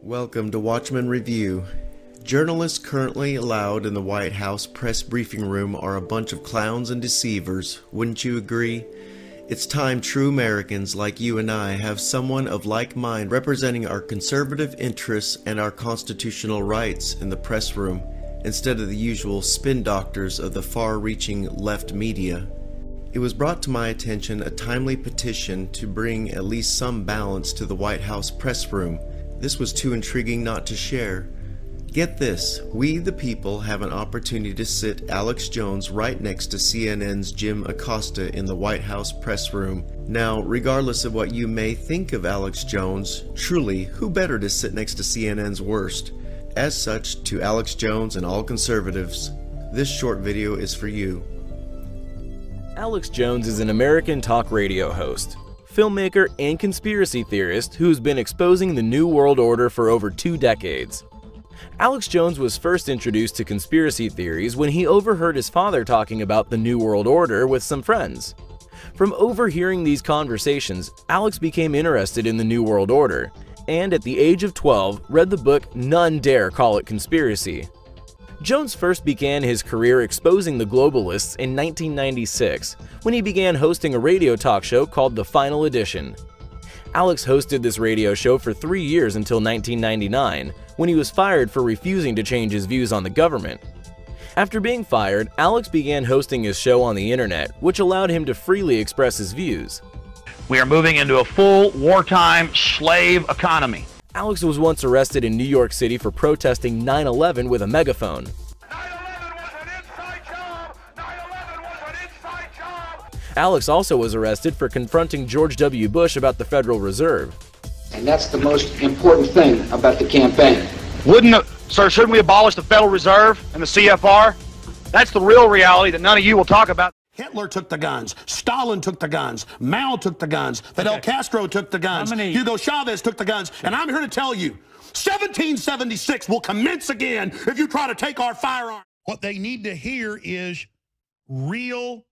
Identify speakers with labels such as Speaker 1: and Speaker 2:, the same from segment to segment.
Speaker 1: Welcome to Watchman Review. Journalists currently allowed in the White House press briefing room are a bunch of clowns and deceivers, wouldn't you agree? It's time true Americans like you and I have someone of like mind representing our conservative interests and our constitutional rights in the press room, instead of the usual spin doctors of the far-reaching left media. It was brought to my attention a timely petition to bring at least some balance to the White House press room. This was too intriguing not to share. Get this, we the people have an opportunity to sit Alex Jones right next to CNN's Jim Acosta in the White House press room. Now, regardless of what you may think of Alex Jones, truly, who better to sit next to CNN's worst? As such, to Alex Jones and all conservatives, this short video is for you.
Speaker 2: Alex Jones is an American talk radio host, filmmaker, and conspiracy theorist who's been exposing the New World Order for over 2 decades. Alex Jones was first introduced to conspiracy theories when he overheard his father talking about the New World Order with some friends. From overhearing these conversations, Alex became interested in the New World Order, and at the age of 12, read the book None Dare Call It Conspiracy. Jones first began his career exposing the globalists in 1996, when he began hosting a radio talk show called The Final Edition. Alex hosted this radio show for 3 years until 1999, when he was fired for refusing to change his views on the government. After being fired, Alex began hosting his show on the internet, which allowed him to freely express his views.
Speaker 3: We are moving into a full wartime slave economy.
Speaker 2: Alex was once arrested in New York City for protesting 9/11 with a megaphone.
Speaker 3: 9/11 was an inside job! 9/11 was an inside job!
Speaker 2: Alex also was arrested for confronting George W. Bush about the Federal Reserve.
Speaker 4: And that's the most important thing about the campaign.
Speaker 3: Shouldn't we abolish the Federal Reserve and the CFR? That's the real reality that none of you will talk about.
Speaker 5: Hitler took the guns. Stalin took the guns. Mao took the guns. Fidel Castro took the guns. Hugo Chavez took the guns. And I'm here to tell you, 1776 will commence again if you try to take our firearms.
Speaker 6: What they need to hear is real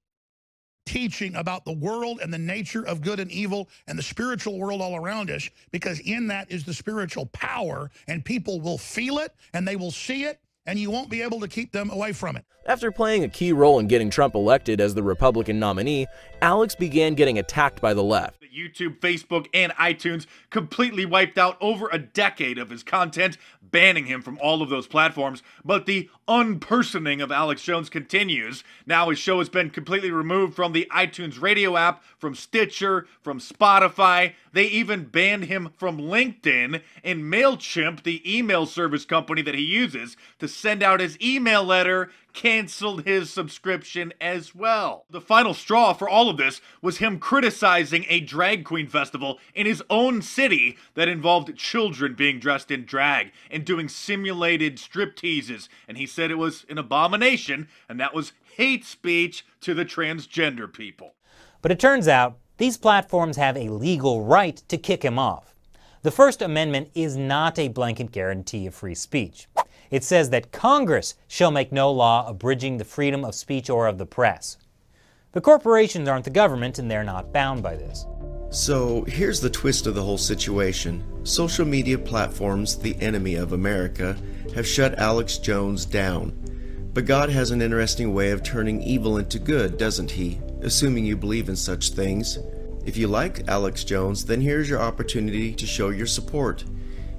Speaker 6: teaching about the world and the nature of good and evil and the spiritual world all around us, because in that is the spiritual power, and people will feel it and they will see it, and you won't be able to keep them away from it.
Speaker 2: After playing a key role in getting Trump elected as the Republican nominee, Alex began getting attacked by the left.
Speaker 7: YouTube, Facebook, and iTunes completely wiped out over a decade of his content, banning him from all of those platforms. But the unpersoning of Alex Jones continues. Now his show has been completely removed from the iTunes radio app, from Stitcher, from Spotify. They even banned him from LinkedIn, and MailChimp, the email service company that he uses to send out his email letter, canceled his subscription as well. The final straw for all of this was him criticizing a drag queen festival in his own city that involved children being dressed in drag and doing simulated strip teases, and he said it was an abomination, and that was hate speech to the transgender people.
Speaker 8: But it turns out these platforms have a legal right to kick him off. The First Amendment is not a blanket guarantee of free speech. It says that Congress shall make no law abridging the freedom of speech or of the press. The corporations aren't the government, and they're not bound by this.
Speaker 1: So here's the twist of the whole situation. Social media platforms, the enemy of America, have shut Alex Jones down. But God has an interesting way of turning evil into good, doesn't he? Assuming you believe in such things. If you like Alex Jones, then here's your opportunity to show your support.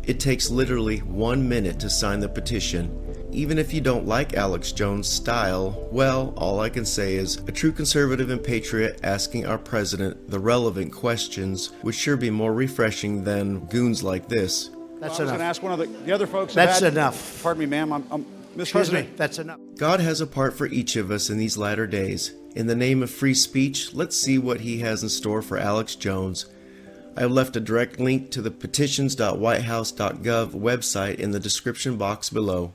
Speaker 1: It takes literally 1 minute to sign the petition. Even if you don't like Alex Jones' style, well, all I can say is a true conservative and patriot asking our president the relevant questions would sure be more refreshing than goons like this.
Speaker 9: That's enough. I was going to ask one of the other folks.
Speaker 5: That's enough.
Speaker 9: Pardon me, ma'am. Mr. President.
Speaker 5: That's enough.
Speaker 1: God has a part for each of us in these latter days. In the name of free speech, let's see what he has in store for Alex Jones. I have left a direct link to the petitions.whitehouse.gov website in the description box below.